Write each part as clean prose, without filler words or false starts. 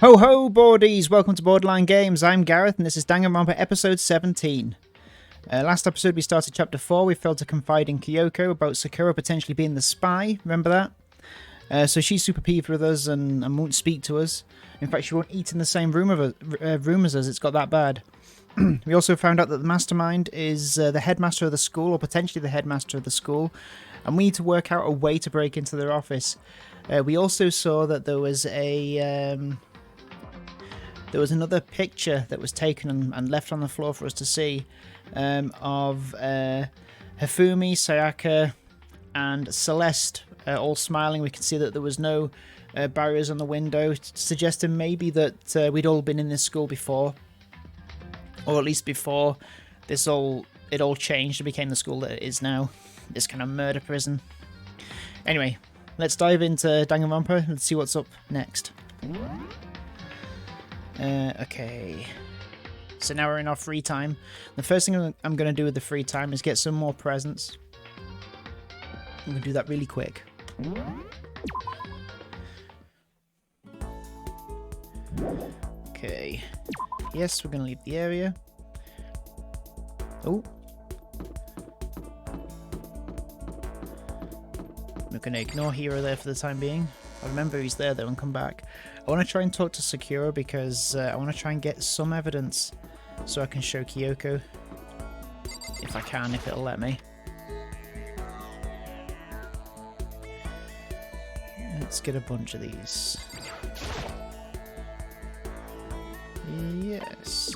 Ho ho, boardies! Welcome to Borderline Games. I'm Gareth, and this is Danganronpa episode 17. Last episode we started chapter 4. We failed to confide in Kyoko about Sakura potentially being the spy. Remember that? So she's super peeved with us and won't speak to us. In fact, she won't eat in the same room as us. It's got that bad. We also found out that the mastermind is the headmaster of the school, or potentially the headmaster of the school, and we need to work out a way to break into their office. We also saw that there was another picture that was taken and left on the floor for us to see of Hifumi, Sayaka, and Celeste all smiling. We could see that there was no barriers on the window, suggesting maybe that we'd all been in this school before, or at least before it all changed and became the school that it is now, this kind of murder prison. Anyway, let's dive into Danganronpa and see what's up next. Okay, so now we're in our free time. The first thing I'm going to do with the free time is get some more presents. I'm going to do that really quick. Okay, yes, we're going to leave the area. Oh. We're going to ignore Hero there for the time being. I remember he's there though and come back. I want to try and talk to Sakura because I want to try and get some evidence so I can show Kyoko. If I can, if it'll let me. Let's get a bunch of these. Yes.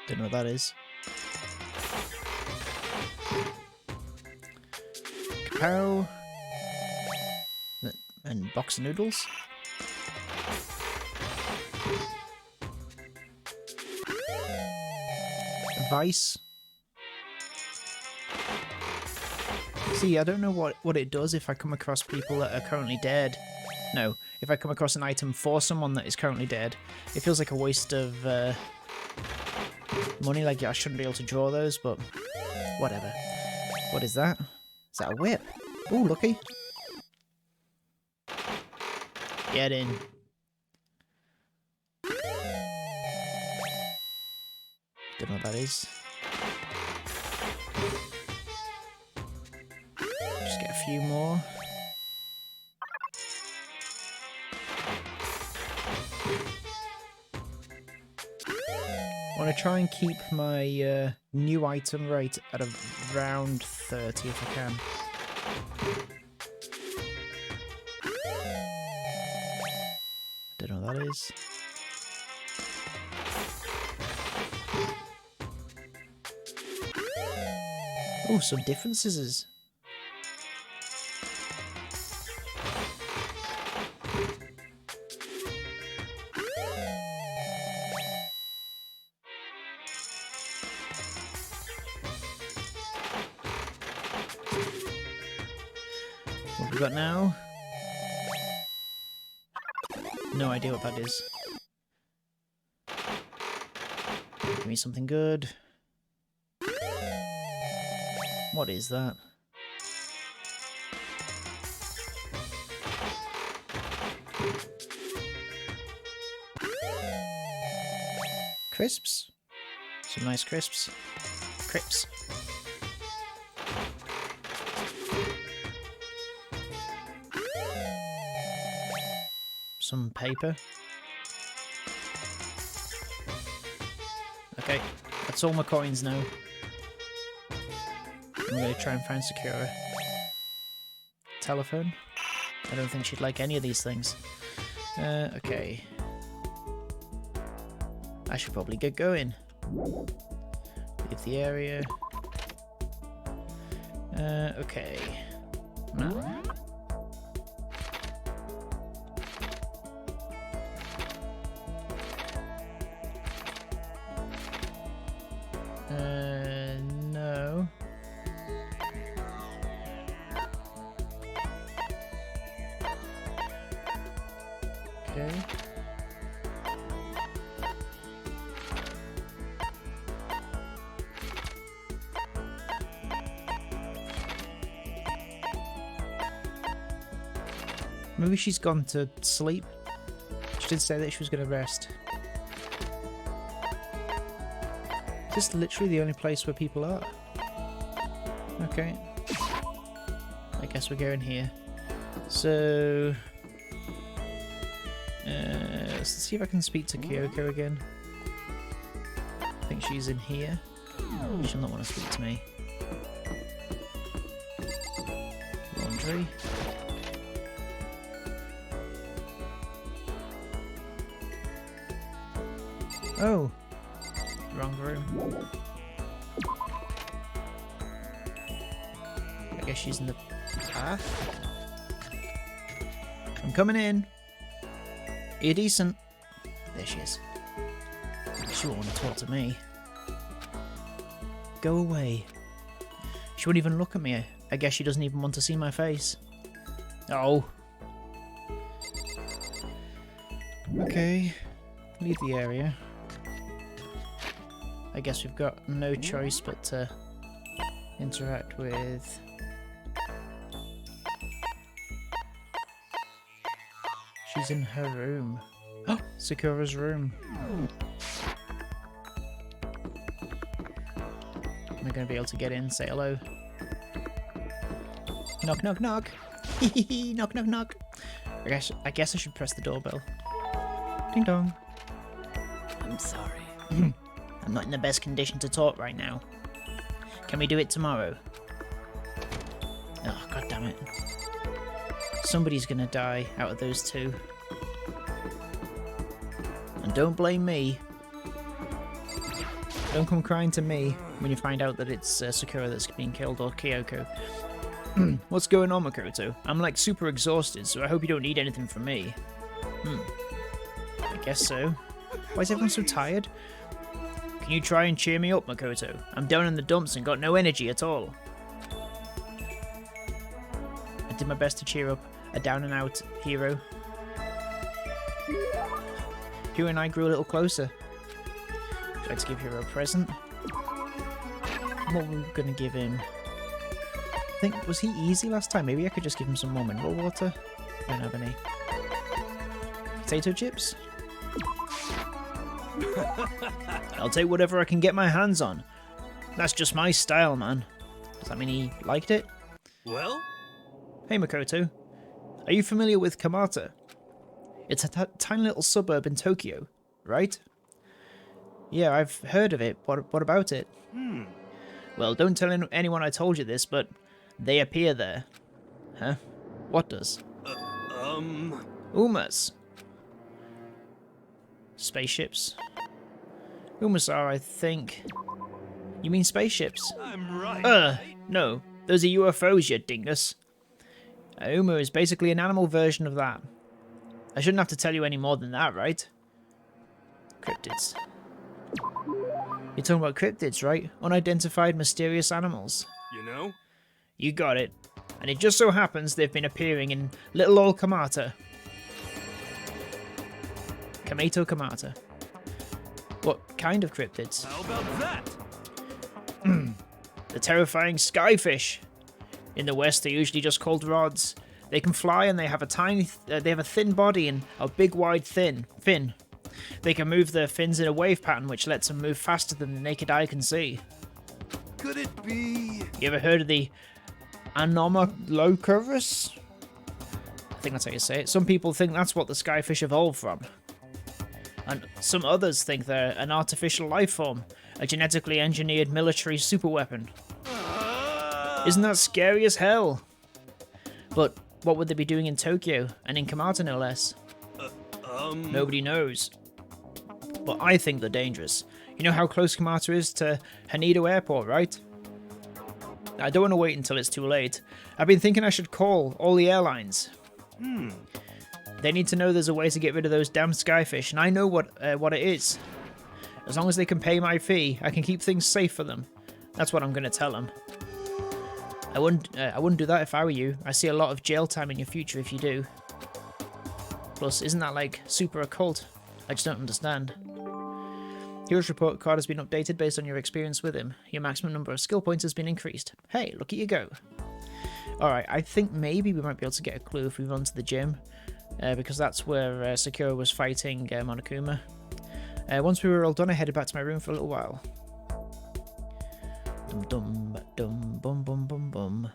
Don't know what that is. Kapow. And box of noodles. Vice. See, I don't know what it does if I come across people that are currently dead. No, if I come across an item for someone that is currently dead. It feels like a waste of money, like I shouldn't be able to draw those, but whatever. What is that? Is that a whip? Ooh, lucky. Get in. Don't know what that is. Just get a few more. I want to try and keep my new item rate at around 30 if I can. Don't know what that is. Oh, some different scissors. What have we got now? No idea what that is. Give me something good. What is that? Crisps? Some nice crisps. Crips. Some paper. Okay, that's all my coins now. I'm going to try and find Sakura. Telephone. I don't think she'd like any of these things. Okay. I should probably get going. Leave the area. Okay. No. No. Okay. Maybe she's gone to sleep. She did say that she was going to rest. Is this literally the only place where people are? Okay. I guess we're going here. So... let's see if I can speak to Kyoko again. I think she's in here. She'll not want to speak to me. Laundry. Oh! Wrong room. I guess she's in the path. I'm coming in. Are you decent? There she is. She won't want to talk to me. Go away. She wouldn't even look at me. I guess she doesn't even want to see my face. Oh. Okay. Leave the area. I guess we've got no choice but to interact with... She's in her room. Oh, Sakura's room. Am I going to be able to get in? Say hello. Knock, knock, knock. Knock, knock, knock. I guess I should press the doorbell. Ding dong. I'm sorry. I'm not in the best condition to talk right now. Can we do it tomorrow? Oh, god damn it. Somebody's gonna die out of those two. And don't blame me. Don't come crying to me when you find out that it's Sakura that's being killed, or Kyoko. What's going on, Makoto? I'm like super exhausted, so I hope you don't need anything from me. I guess so. Why is everyone so tired? Can you try and cheer me up, Makoto? I'm down in the dumps and got no energy at all. I did my best to cheer up a down and out hero. Hero and I grew a little closer. Tried to give Hero a present. What were we going to give him? I think, was he easy last time? Maybe I could just give him some more mineral water. I don't have any. Potato chips? I'll take whatever I can get my hands on. That's just my style, man. Does that mean he liked it? Well? Hey, Makoto. Are you familiar with Kamata? It's a tiny little suburb in Tokyo, right? Yeah, I've heard of it. What about it? Well, don't tell anyone I told you this, but they appear there. Huh? What does? Umas. Spaceships. Umas are, I think. You mean spaceships? I'm right. No. Those are UFOs, you dingus. Uma is basically an animal version of that. I shouldn't have to tell you any more than that, right? Cryptids. You're talking about cryptids, right? Unidentified mysterious animals. You know? You got it. And it just so happens they've been appearing in little old Kamata. Kamato Kamata. What kind of cryptids? How about that? The terrifying skyfish. In the West, they're usually just called rods. They can fly and they have a thin body and a big wide fin. They can move their fins in a wave pattern which lets them move faster than the naked eye can see. Could it be? You ever heard of the Anomalocaris? I think that's how you say it. Some people think that's what the skyfish evolved from. And some others think they're an artificial life form, a genetically engineered military superweapon. Isn't that scary as hell? But what would they be doing in Tokyo, and in Kamata no less? Nobody knows. But I think they're dangerous. You know how close Kamata is to Haneda Airport, right? I don't want to wait until it's too late. I've been thinking I should call all the airlines. They need to know there's a way to get rid of those damn skyfish, and I know what it is. As long as they can pay my fee, I can keep things safe for them. That's what I'm going to tell them. I wouldn't do that if I were you. I see a lot of jail time in your future if you do. Plus, isn't that like super occult? I just don't understand. Hero's report card has been updated based on your experience with him. Your maximum number of skill points has been increased. Hey, look at you go. Alright, I think maybe we might be able to get a clue if we run to the gym. Because that's where Sakura was fighting Monokuma. Once we were all done, I headed back to my room for a little while. Dum dum dum bum bum bum bum.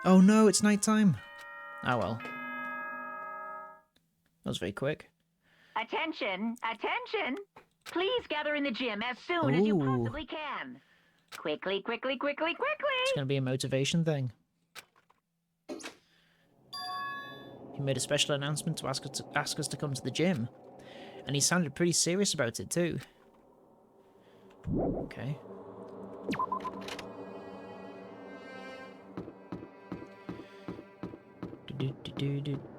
Oh no, it's night time. Ah well. That was very quick. Attention! Attention! Please gather in the gym as soon as you possibly can. Quickly, quickly, quickly, quickly! It's going to be a motivation thing. He made a special announcement to ask us to come to the gym. And he sounded pretty serious about it too. Okay.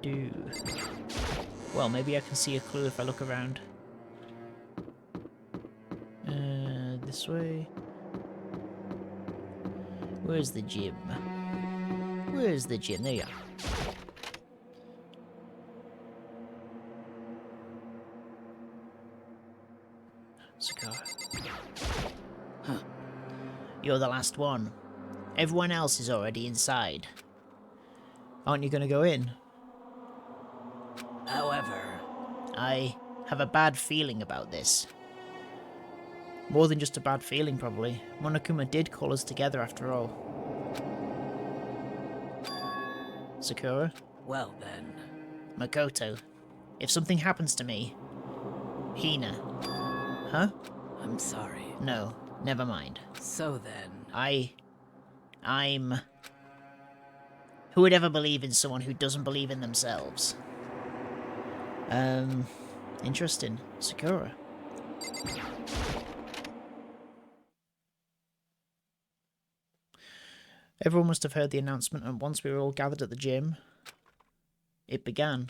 Do. Well, maybe I can see a clue if I look around. This way. Where's the gym? Where's the gym? There you are. Sakura. Huh. You're the last one. Everyone else is already inside. Aren't you going to go in? However, I have a bad feeling about this. More than just a bad feeling, probably. Monokuma did call us together after all. Sakura? Well then. Makoto, if something happens to me... Hina. Huh? I'm sorry. No, never mind. So then. I'm... Who would ever believe in someone who doesn't believe in themselves? Interesting. Sakura. Everyone must have heard the announcement, and once we were all gathered at the gym, it began.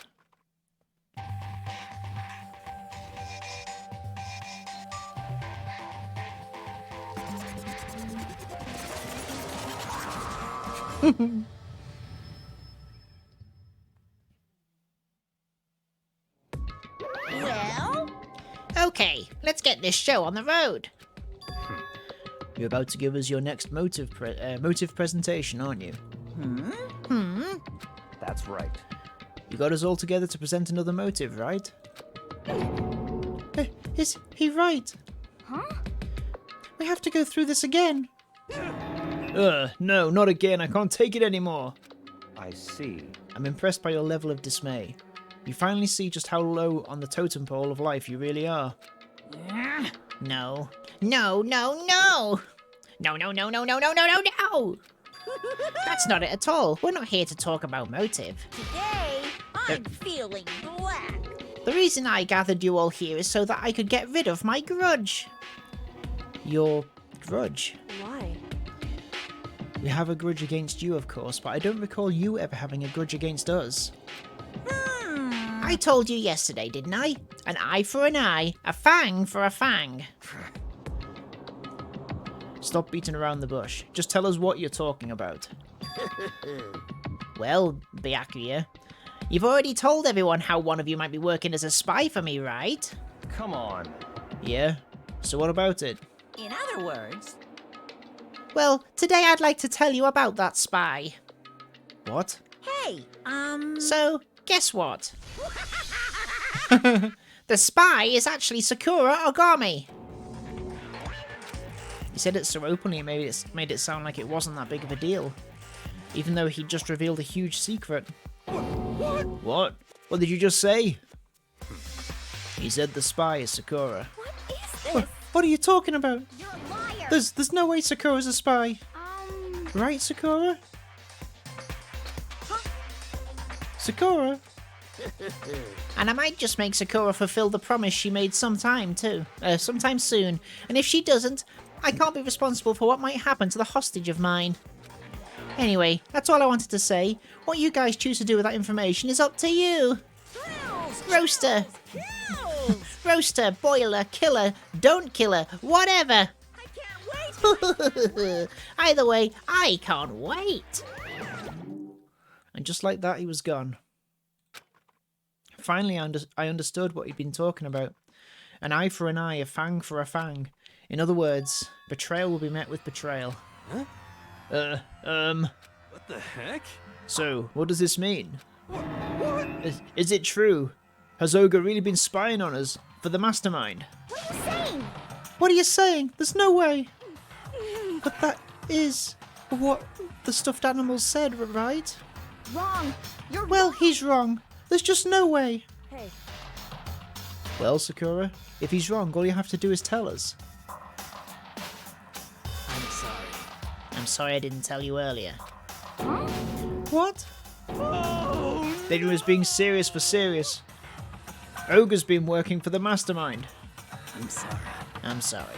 Well? Okay, let's get this show on the road. You're about to give us your next motive presentation, aren't you? That's right. You got us all together to present another motive, right? Is he right? Huh? We have to go through this again. No, not again. I can't take it anymore. I see. I'm impressed by your level of dismay. You finally see just how low on the totem pole of life you really are. No. No, no, no! No, no, no, no, no, no, no, no, no! That's not it at all. We're not here to talk about motive. Today, I'm feeling black. The reason I gathered you all here is so that I could get rid of my grudge. Your grudge? Why? We have a grudge against you, of course, but I don't recall you ever having a grudge against us. I told you yesterday, didn't I? An eye for an eye, a fang for a fang. Stop beating around the bush. Just tell us what you're talking about. Well, Byakuya, you've already told everyone how one of you might be working as a spy for me, right? Come on. Yeah? So what about it? In other words... Well, today I'd like to tell you about that spy. What? Hey, So, guess what? The spy is actually Sakura Ogami. He said it so openly, maybe it made it sound like it wasn't that big of a deal. Even though he just revealed a huge secret. What? What did you just say? He said the spy is Sakura. What is this? What are you talking about? You're a liar! There's no way Sakura's a spy. Right, Sakura? Sakura? And I might just make Sakura fulfill the promise she made sometime soon. And if she doesn't, I can't be responsible for what might happen to the hostage of mine. Anyway, that's all I wanted to say. What you guys choose to do with that information is up to you. Thrills! Roaster! Thrills! rules. Roaster, boiler, killer, don't kill her, whatever. I can't wait. Either way, I can't wait. And just like that, he was gone. Finally, I understood what he'd been talking about. An eye for an eye, a fang for a fang. In other words, betrayal will be met with betrayal. Huh? What the heck? So, what does this mean? What? Is it true? Has Ogre really been spying on us for the mastermind? What are you saying? What are you saying? There's no way. But that is what the stuffed animals said, right? Wrong. You're Well, he's wrong. There's just no way. Hey, Well, Sakura, if he's wrong, all you have to do is tell us. I'm sorry. I'm sorry I didn't tell you earlier. huh? What? Then he was being serious for serious. Ogre's been working for the mastermind. I'm sorry. I'm sorry.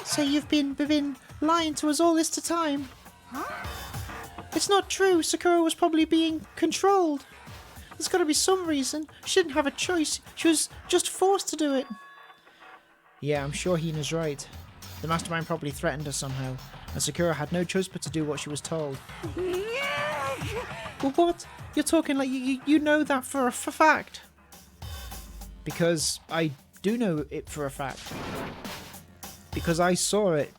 So you've been lying to us all this time? Huh? It's not true. Sakura was probably being controlled. There's got to be some reason. She didn't have a choice. She was just forced to do it. Yeah, I'm sure Hina's right. The mastermind probably threatened her somehow, and Sakura had no choice but to do what she was told. Well, what? You're talking like you know that for a fact. Because I do know it for a fact. Because I saw it.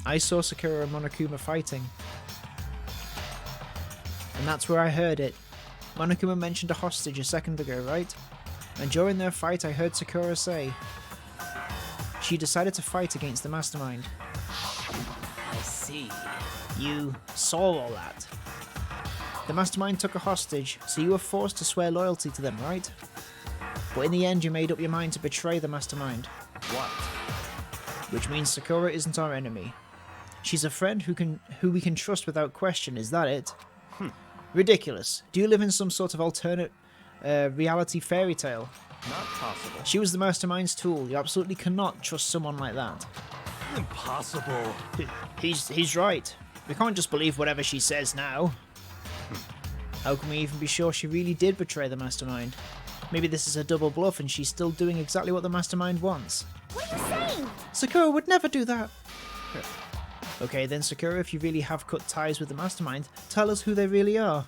I saw Sakura and Monokuma fighting. And that's where I heard it. Monokuma mentioned a hostage a second ago, right? And during their fight I heard Sakura say she decided to fight against the mastermind. I see. You saw all that. The mastermind took a hostage, so you were forced to swear loyalty to them, right? But in the end you made up your mind to betray the mastermind. What? Which means Sakura isn't our enemy. She's a friend who we can trust without question, is that it? Ridiculous. Do you live in some sort of alternate reality fairy tale? Not possible. She was the mastermind's tool. You absolutely cannot trust someone like that. Impossible. He's right. We can't just believe whatever she says now. How can we even be sure she really did betray the mastermind? Maybe this is a double bluff and she's still doing exactly what the mastermind wants. What are you saying? Sakura would never do that. Okay then, Sakura, if you really have cut ties with the mastermind, tell us who they really are.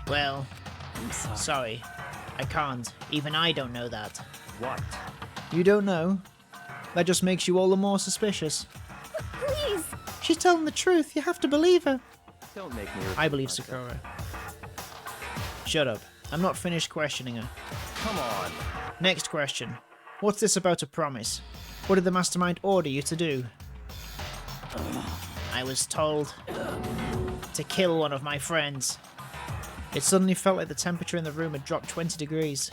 Well, I'm sorry. sorry. I can't. Even I don't know that. What? You don't know? That just makes you all the more suspicious. Please. She's telling the truth. You have to believe her. Don't make me. I repeat believe myself. Sakura. Shut up. I'm not finished questioning her. Come on. Next question. What's this about a promise? What did the mastermind order you to do? I was told to kill one of my friends. It suddenly felt like the temperature in the room had dropped 20 degrees.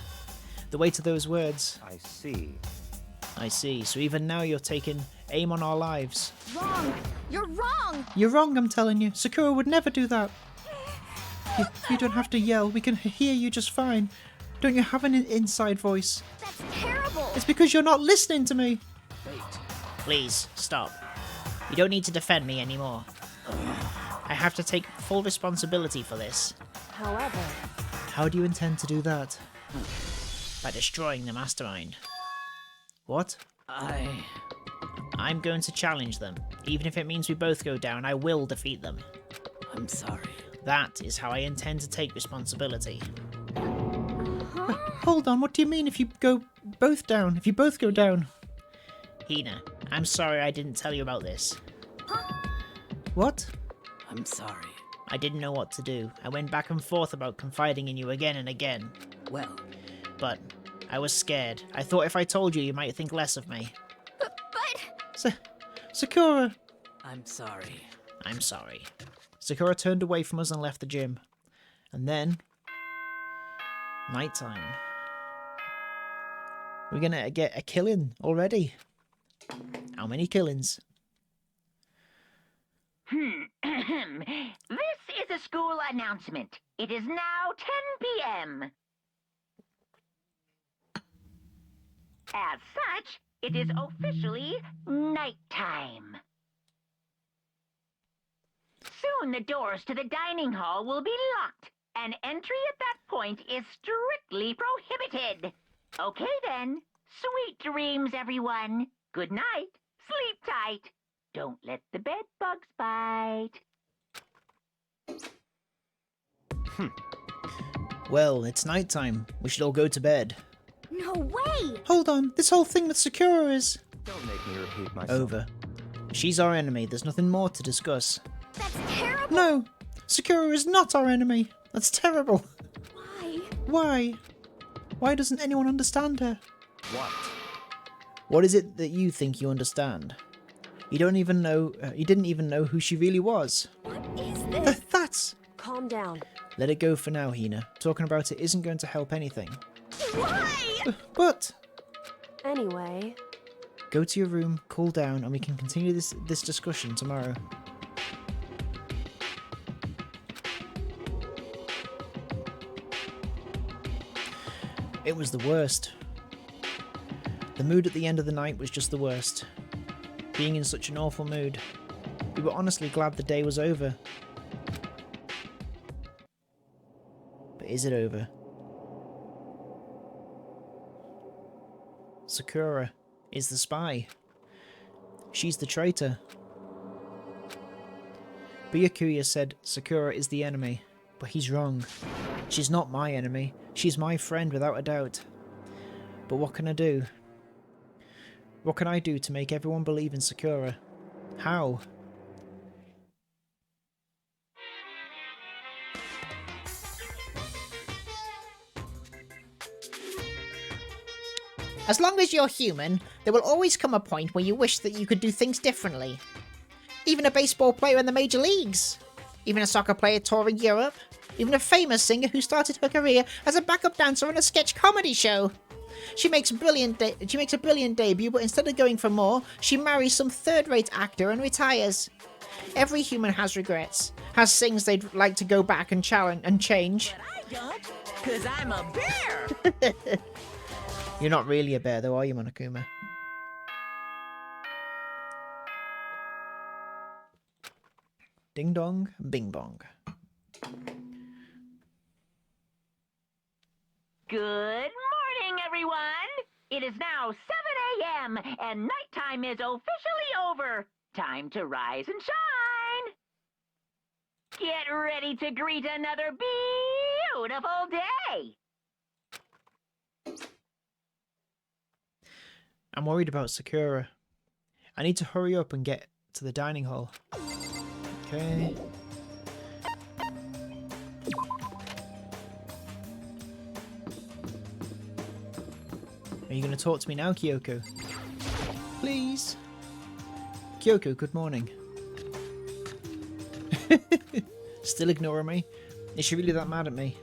The weight of those words. I see. I see. So even now you're taking aim on our lives. Wrong. You're wrong. You're wrong, I'm telling you. Sakura would never do that. You don't have to yell. We can hear you just fine. Don't you have an inside voice? That's terrible. It's because you're not listening to me. Wait. Please, stop. You don't need to defend me anymore. I have to take full responsibility for this. However, How do you intend to do that? By destroying the mastermind. What? I'm going to challenge them. Even if it means we both go down, I will defeat them. I'm sorry. That is how I intend to take responsibility. Hold on, what do you mean if you go both down? If you both go down? Hina, I'm sorry I didn't tell you about this. What? I'm sorry. I didn't know what to do. I went back and forth about confiding in you again and again. Well, But I was scared. I thought if I told you, you might think less of me. but Sakura! I'm sorry. I'm sorry. Sakura turned away from us and left the gym. And then... nighttime. We're gonna get a killing already. How many killings? This is a school announcement. It is now 10 p.m. As such, it is officially nighttime. Soon the doors to the dining hall will be locked, An entry at that point is strictly prohibited. Okay then. Sweet dreams, everyone. Good night. Sleep tight. Don't let the bed bugs bite. Well, it's nighttime. We should all go to bed. No way! Hold on, this whole thing with Sakura is... Don't make me repeat myself. over. She's our enemy, there's nothing more to discuss. That's terrible! No! Sakura is not our enemy! That's terrible! Why? Why? Why doesn't anyone understand her? What? What is it that you think you understand? You don't even know, you didn't even know who she really was. What is this? That's... Calm down. Let it go for now, Hina. Talking about it isn't going to help anything. Why? But... Anyway. Go to your room, cool down, and we can continue this discussion tomorrow. It was the worst. The mood at the end of the night was just the worst. Being in such an awful mood. We were honestly glad the day was over. But is it over? Sakura is the spy. She's the traitor. Byakuya said Sakura is the enemy, but he's wrong. She's not my enemy. She's my friend without a doubt. But what can I do? What can I do to make everyone believe in Sakura? How? As long as you're human, there will always come a point where you wish that you could do things differently. Even a baseball player in the major leagues. Even a soccer player touring Europe. Even a famous singer who started her career as a backup dancer on a sketch comedy show. She makes a brilliant debut, but instead of going for more, she marries some third-rate actor and retires. Every human has regrets, has things they'd like to go back and challenge and change. I don't, 'cause I'm a bear. You're not really a bear though, are you, Monokuma? Ding dong, bing bong. Good morning, everyone. It is now 7 a.m. and nighttime is officially over. Time to rise and shine. Get ready to greet another beautiful day. I'm worried about Sakura. I need to hurry up and get to the dining hall. Okay. Are you going to talk to me now, Kyoko? Please? Kyoko, good morning. Still ignoring me? Is she really that mad at me?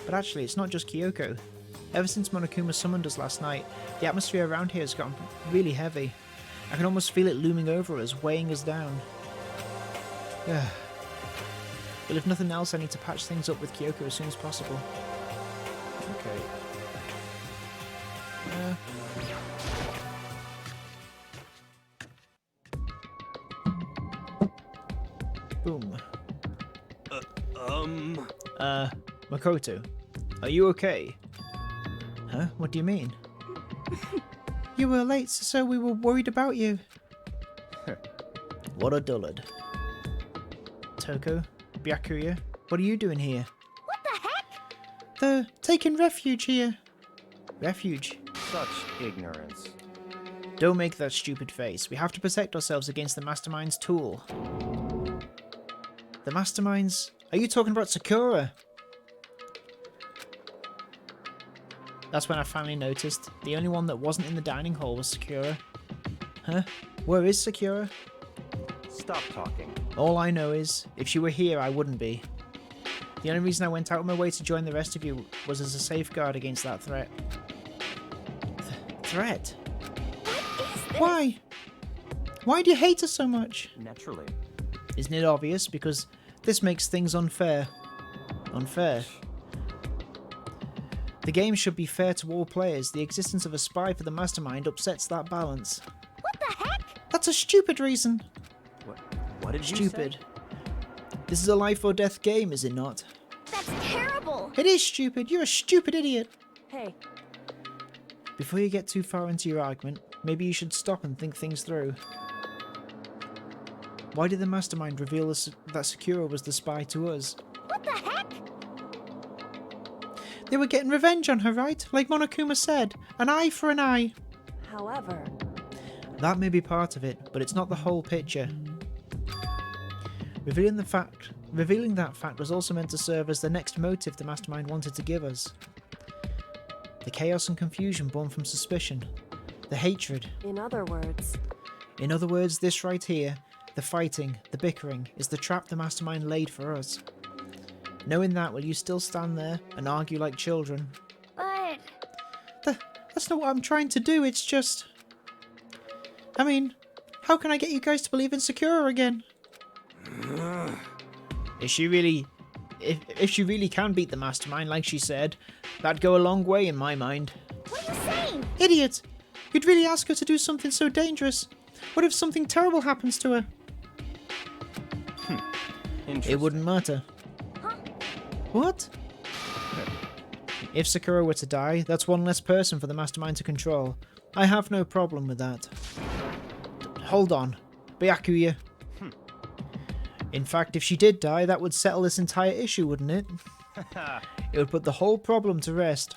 But actually, it's not just Kyoko. Ever since Monokuma summoned us last night, the atmosphere around here has gotten really heavy. I can almost feel it looming over us, weighing us down. Well, if nothing else, I need to patch things up with Kyoko as soon as possible. Okay. Boom. Makoto, are you okay? Huh? What do you mean? You were late, so we were worried about you. What a dullard. Toko, Byakuya, what are you doing here? What the heck? They're taking refuge here. Refuge? Such ignorance. Don't make that stupid face. We have to protect ourselves against the Mastermind's tool. The Mastermind's... Are you talking about Sakura? That's when I finally noticed. The only one that wasn't in the dining hall was Sakura. Huh? Where is Sakura? Stop talking. All I know is, if she were here, I wouldn't be. The only reason I went out of my way to join the rest of you was as a safeguard against that threat. Threat? What is this? Why? Why do you hate us so much? Naturally. Isn't it obvious? Because this makes things unfair. Unfair. The game should be fair to all players. The existence of a spy for the Mastermind upsets that balance. What the heck? That's a stupid reason. What did you Stupid. say? This is a life or death game, is it not? That's though. It is stupid. You're a stupid idiot. Hey, Before you get too far into your argument, maybe you should stop and think things through. Why did the mastermind reveal that Sakura was the spy to us? what the heck? They were getting revenge on her, right? Like Monokuma said, an eye for an eye. However, That may be part of it, but it's not the whole picture. Revealing that fact was also meant to serve as the next motive the mastermind wanted to give us. The chaos and confusion born from suspicion. The hatred. in other words, In other words, this right here, the fighting, the bickering, is the trap the mastermind laid for us. Knowing that, will you still stand there and argue like children? but That's not what I'm trying to do, it's just... I mean, how can I get you guys to believe in Sakura again? If she really can beat the mastermind like she said, that'd go a long way in my mind. what are you saying? Idiot! You'd really ask her to do something so dangerous? What if something terrible happens to her? Interesting. It wouldn't matter. Huh? What? If Sakura were to die, that's one less person for the mastermind to control. I have no problem with that. Hold on. Byakuya. In fact, if she did die, that would settle this entire issue, wouldn't it? It would put the whole problem to rest.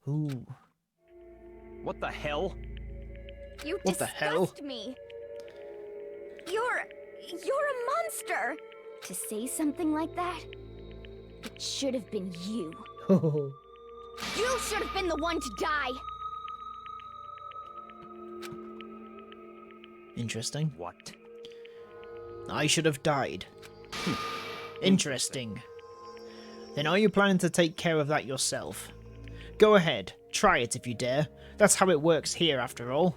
Ooh. What the hell? You What the hell? disgust me. You're a monster. To say something like that, it should have been you. You should have been the one to die. Interesting. What? I should have died. Interesting. Then are you planning to take care of that yourself? Go ahead, try it if you dare. That's how it works here after all.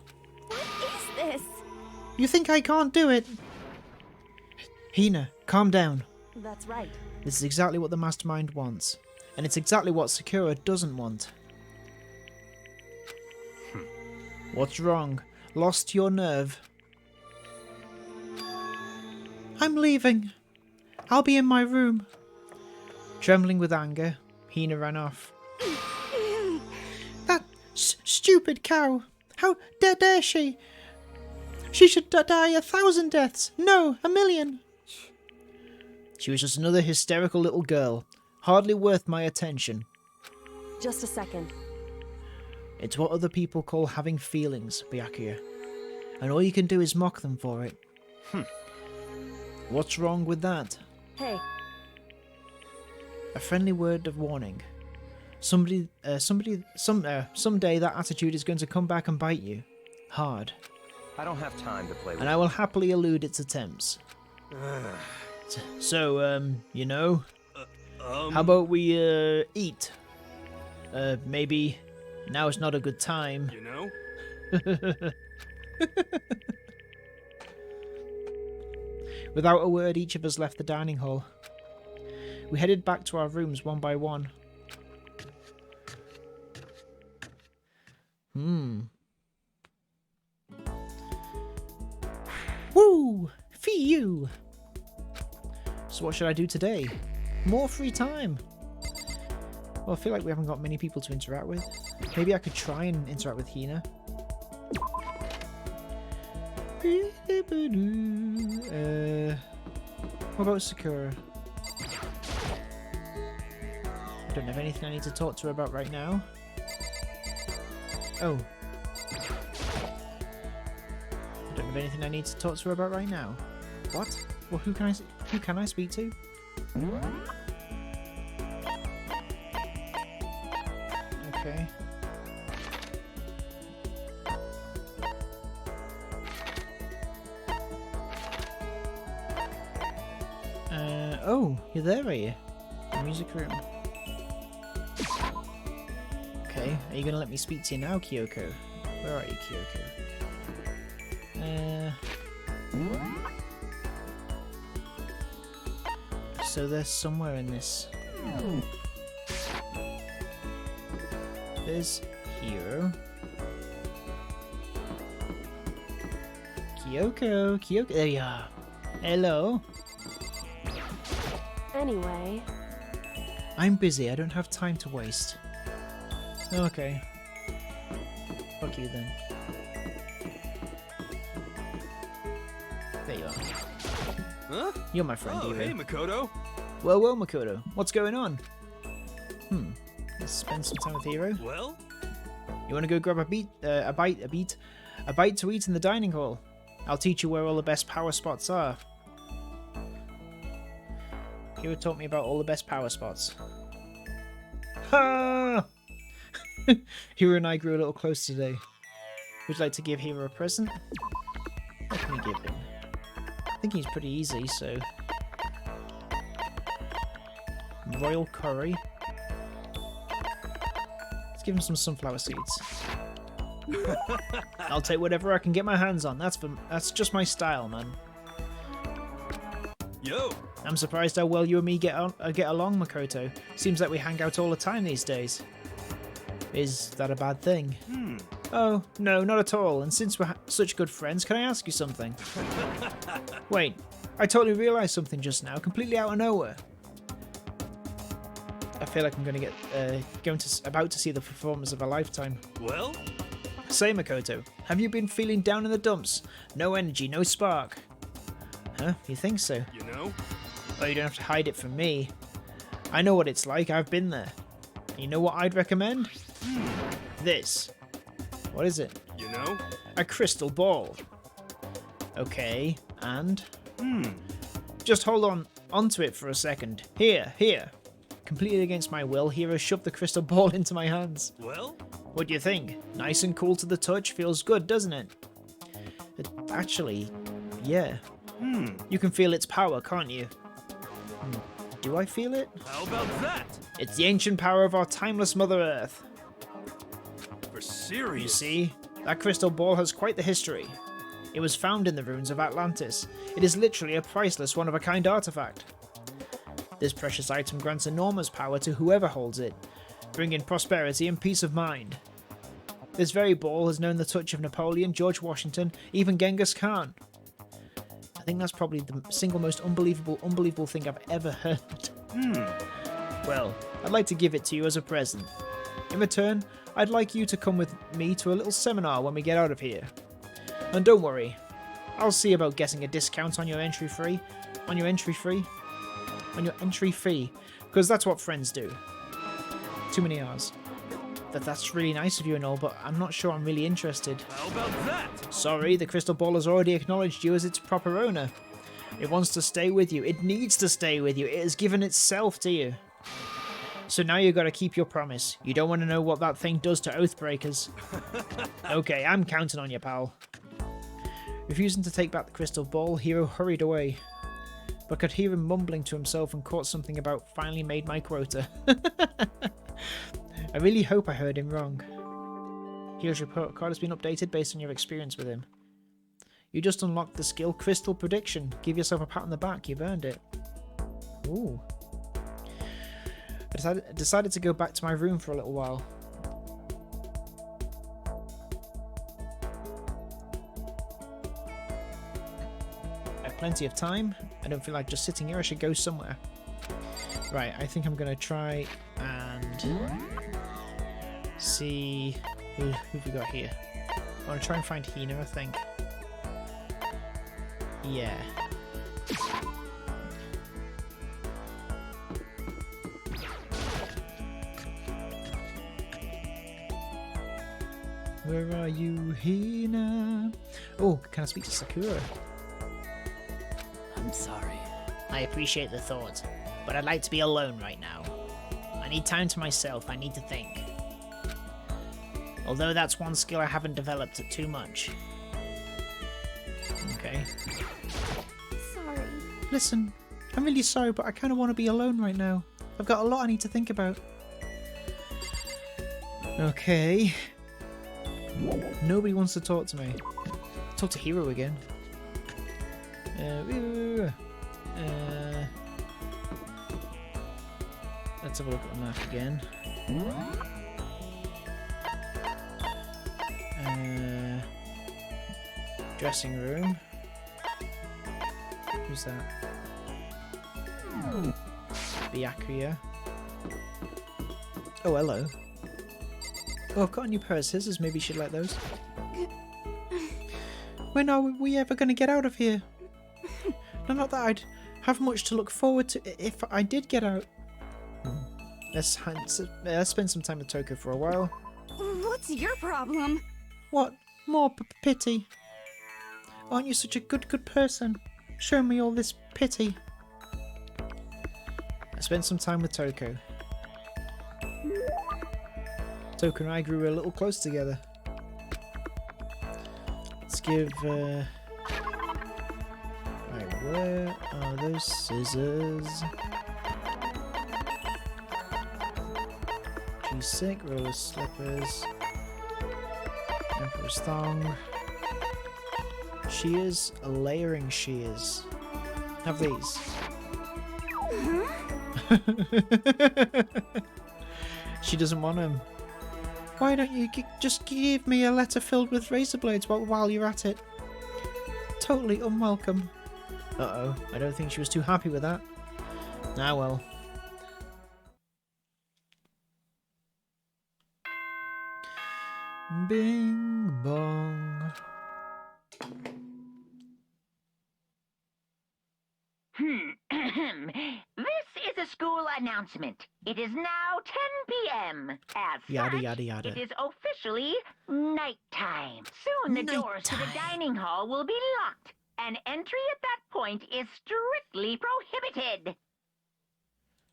What is this? You think I can't do it? Hina, calm down. That's right. This is exactly what the mastermind wants. And it's exactly what Sakura doesn't want. What's wrong? Lost your nerve? I'm leaving. I'll be in my room. Trembling with anger, Hina ran off. That stupid cow! How dare she? She should die 1,000 deaths. No, 1,000,000. She was just another hysterical little girl, hardly worth my attention. Just a second. It's what other people call having feelings, Byakuya. And all you can do is mock them for it. What's wrong with that? Hey, A friendly word of warning. Someday that attitude is going to come back and bite you. Hard. I don't have time to play with And I will happily elude its attempts. So, you know, how about we, eat? Maybe now is not a good time. You know? Without a word, each of us left the dining hall. We headed back to our rooms one by one. Woo! Phew! So what should I do today? More free time! Well, I feel like we haven't got many people to interact with. Maybe I could try and interact with Hina. What about Sakura? I don't have anything I need to talk to her about right now. Oh. I don't have anything I need to talk to her about right now. What? Well, who can I speak to? Okay. Oh, you're there, are you? The music room. Okay, are you gonna let me speak to you now, Kyoko? Where are you, Kyoko? So there's somewhere in this. There's Hiro. Kyoko, there you are. Hello. anyway, I'm busy. I don't have time to waste. Okay. Fuck you then. There you are. Huh? You're my friend, Oh, Hiro. hey, Makoto. Well, Makoto. What's going on? Let's spend some time with Hiro. Well, You want to go grab a bite to eat in the dining hall? I'll teach you where all the best power spots are. Hiro taught me about all the best power spots. Ha! Hiro and I grew a little close today. Would you like to give Hiro a present? What can we give him? I think he's pretty easy, so... Royal curry. Let's give him some sunflower seeds. I'll take whatever I can get my hands on. That's just my style, man. yo. I'm surprised how well you and me get along, Makoto. Seems like we hang out all the time these days. Is that a bad thing? Oh, no, not at all. And since we're such good friends, can I ask you something? Wait, I totally realised something just now, completely out of nowhere. I feel like I'm going to get about to see the performance of a lifetime. Well, Say, Makoto, have you been feeling down in the dumps? No energy, no spark. Huh? You think so? you know, Oh, you don't have to hide it from me. I know what it's like, I've been there. You know what I'd recommend? This. What is it? you know. A crystal ball. Okay, and? Just hold on onto it for a second. Here. Completely against my will, Hiro shoved the crystal ball into my hands. Well, What do you think? Nice and cool to the touch, feels good, doesn't it? Actually, yeah. You can feel its power, can't you? Do I feel it? how about that? It's the ancient power of our timeless Mother Earth. For You serious. see, that crystal ball has quite the history. It was found in the ruins of Atlantis. It is literally a priceless, one-of-a-kind artifact. This precious item grants enormous power to whoever holds it, bringing prosperity and peace of mind. This very ball has known the touch of Napoleon, George Washington, even Genghis Khan. I think that's probably the single most unbelievable thing I've ever heard. Well, I'd like to give it to you as a present. In return, I'd like you to come with me to a little seminar when we get out of here. And don't worry, I'll see about getting a discount on your entry fee. Because that's what friends do. Too many R's. That's really nice of you and all, but I'm not sure I'm really interested. How about that? Sorry, the crystal ball has already acknowledged you as its proper owner. It wants to stay with you. It needs to stay with you. It has given itself to you. So now you've got to keep your promise. You don't want to know what that thing does to Oathbreakers. Okay, I'm counting on you, pal. Refusing to take back the crystal ball, Hiro hurried away. But could hear him mumbling to himself and caught something about finally made my quota. I really hope I heard him wrong. Hiro's report card has been updated based on your experience with him. You just unlocked the skill Crystal Prediction. Give yourself a pat on the back, you've earned it. Ooh. I decided to go back to my room for a little while. I have plenty of time. I don't feel like just sitting here. I should go somewhere. Right, I think I'm going to try and see who we got here. I want to try and find Hina, I think. Yeah. Where are you, Hina? Oh, can I speak to Sakura? I'm sorry. I appreciate the thought, but I'd like to be alone right now. I need time to myself, I need to think. Although that's one skill I haven't developed too much. Okay. Sorry. Listen, I'm really sorry, but I kind of want to be alone right now. I've got a lot I need to think about. Okay. Nobody wants to talk to me. Talk to Hiro again. Let's have a look at the map again. Dressing room. Who's that? Byakuya. Oh, hello. Oh, I've got a new pair of scissors. Maybe she'd like those. When are we ever going to get out of here? No, not that I'd have much to look forward to if I did get out. Let's spend some time with Toko for a while. What's your problem? What? More pity? Aren't you such a good person? Show me all this pity. I spent some time with Toko. Toko and I grew a little close together. Let's give... Right, where are those scissors? She's sick, rose slippers. Emperor's thong. Shears, layering shears. Have these. She doesn't want them. Why don't you just give me a letter filled with razor blades while you're at it? Totally unwelcome. Uh-oh, I don't think she was too happy with that. Ah well. Bing bong. This is a school announcement. It is now 10 p.m. As Yada, such, yada, yada. it is officially nighttime. Soon the doors to the dining hall will be locked, and entry at that point is strictly prohibited.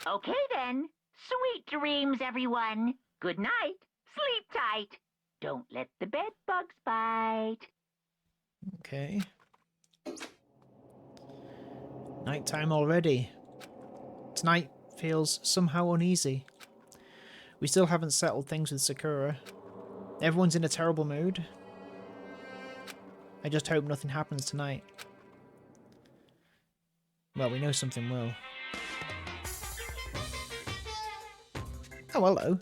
Okay then. Sweet dreams, everyone. Good night. Sleep tight. Don't let the bed bugs bite. Okay. Nighttime already. Tonight feels somehow uneasy. We still haven't settled things with Sakura. Everyone's in a terrible mood. I just hope nothing happens tonight. Well, we know something will. Oh, hello.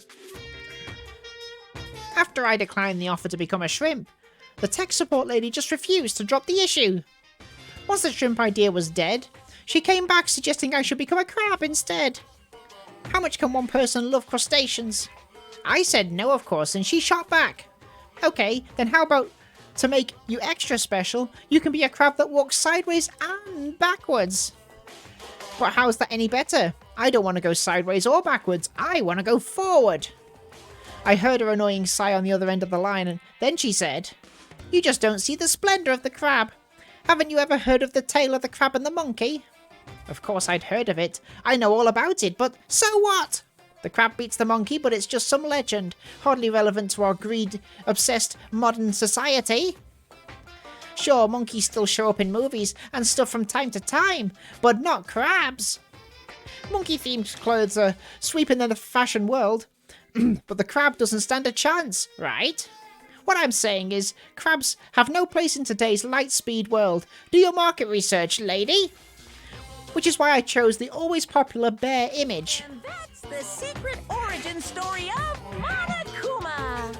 After I declined the offer to become a shrimp, the tech support lady just refused to drop the issue. Once the shrimp idea was dead, she came back suggesting I should become a crab instead. How much can one person love crustaceans? I said no, of course, and she shot back. Okay, then how about to make you extra special, you can be a crab that walks sideways and backwards. But how's that any better? I don't want to go sideways or backwards, I want to go forward. I heard her annoying sigh on the other end of the line, and then she said, "You just don't see the splendor of the crab. Haven't you ever heard of the tale of the crab and the monkey?" Of course I'd heard of it. I know all about it, but so what? The crab beats the monkey, but it's just some legend, hardly relevant to our greed-obsessed modern society. Sure, monkeys still show up in movies and stuff from time to time, but not crabs. Monkey-themed clothes are sweeping the fashion world, but the crab doesn't stand a chance, right? What I'm saying is, crabs have no place in today's light-speed world. Do your market research, lady. Which is why I chose the always popular bear image. And that's the secret origin story of Monokuma.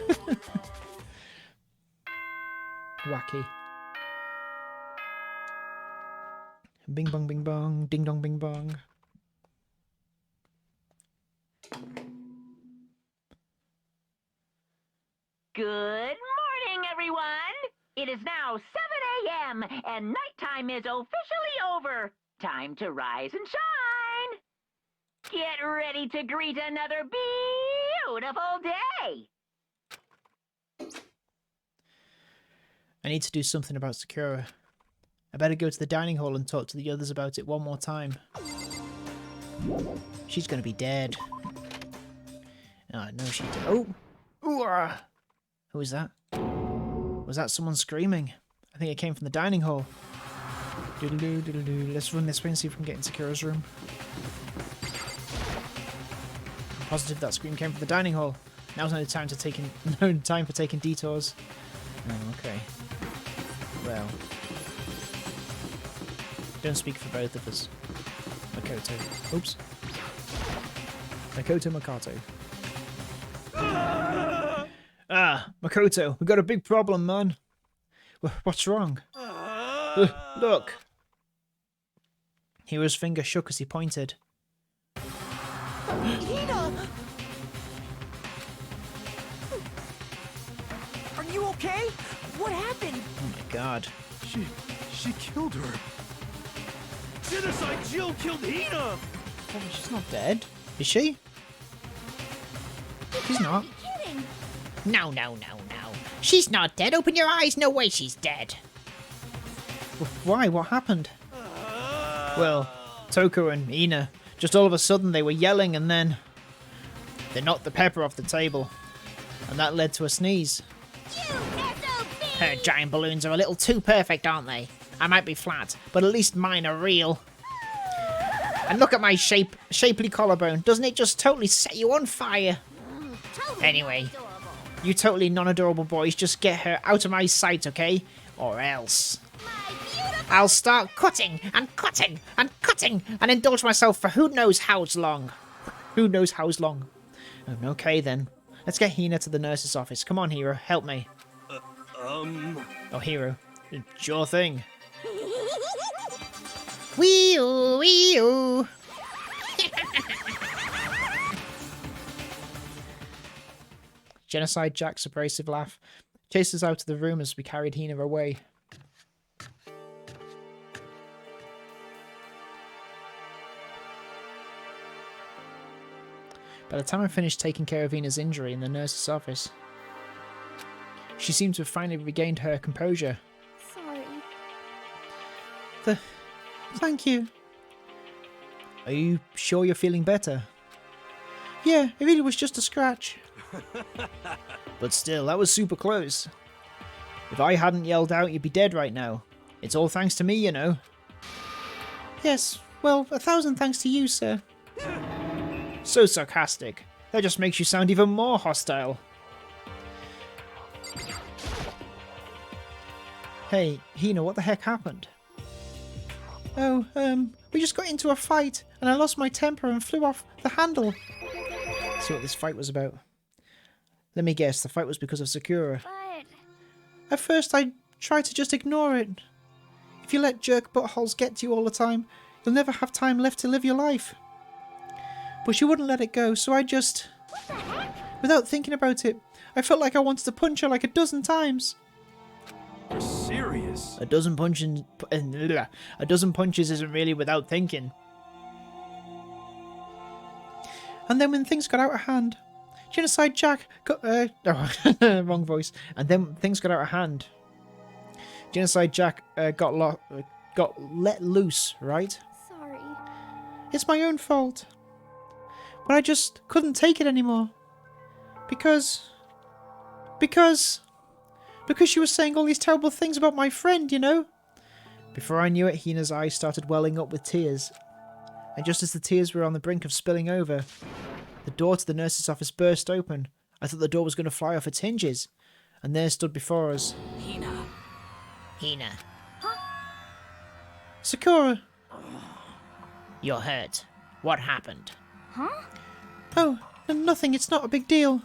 Wacky. Bing bong bing bong, ding dong bing bong. Good morning, everyone. It is now 7 a.m. and nighttime is officially over. Time to rise and shine. Get ready to greet another beautiful day. I need to do something about Sakura. I better go to the dining hall and talk to the others about it one more time. She's gonna be dead. Oh, I know she did. Oh! Ooh, ah. Who was that? Was that someone screaming? I think it came from the dining hall. Doodle-doo, doodle-doo. Let's run this way and see if we can get in Sakura's room. I'm positive that scream came from the dining hall. Now's no time for taking detours. Oh, okay. Well. Don't speak for both of us. Makoto. Oops. Makoto Makato. Ah, Makoto, we got a big problem, man. What's wrong? Look. Hiro's finger shook as he pointed. Hina! you okay? What happened? Oh my god. She killed her. Genocide Jill killed Hina! Oh, she's not dead. Is she? She's not. Kidding. No. She's not dead. Open your eyes. No way she's dead. Why? What happened? Well, Toko and Ina, just all of a sudden they were yelling and then they knocked the pepper off the table. And that led to a sneeze. Her giant balloons are a little too perfect, aren't they? I might be flat, but at least mine are real. And look at my shapely collarbone. Doesn't it just totally set you on fire? Anyway, you totally non-adorable boys just get her out of my sight, okay? Or else I'll start cutting and cutting and cutting and indulge myself for who knows how long. Who knows how long. Okay then. Let's get Hina to the nurse's office. Come on, Hero. Help me. Oh, Hero. Sure thing. Wee-oo, wee-oo. Genocide Jack's abrasive laugh chased us out of the room as we carried Hina away. By the time I finished taking care of Hina's injury in the nurse's office, she seemed to have finally regained her composure. Sorry. Thank you. Are you sure you're feeling better? Yeah, it really was just a scratch. But still, that was super close. If I hadn't yelled out, you'd be dead right now. It's all thanks to me, you know. Yes, well, 1,000 thanks to you, sir. So sarcastic. That just makes you sound even more hostile. Hey, Hina, what the heck happened? Oh, we just got into a fight, and I lost my temper and flew off the handle. See what this fight was about. Let me guess, the fight was because of Sakura. But At first, I tried to just ignore it. If you let jerk buttholes get to you all the time, you'll never have time left to live your life. But she wouldn't let it go, so I just... Without thinking about it, I felt like I wanted to punch her like a dozen times. You're serious? A dozen punches isn't really without thinking. And then when things got out of hand, Genocide Jack got... wrong voice. And then things got out of hand. Genocide Jack got let loose, right? sorry. It's my own fault. But I just couldn't take it anymore. Because she was saying all these terrible things about my friend, you know? Before I knew it, Hina's eyes started welling up with tears. And just as the tears were on the brink of spilling over, the door to the nurse's office burst open. I thought the door was going to fly off its hinges. And there stood before us Hina, Sakura! you're hurt. What happened? Huh? Oh, nothing, it's not a big deal.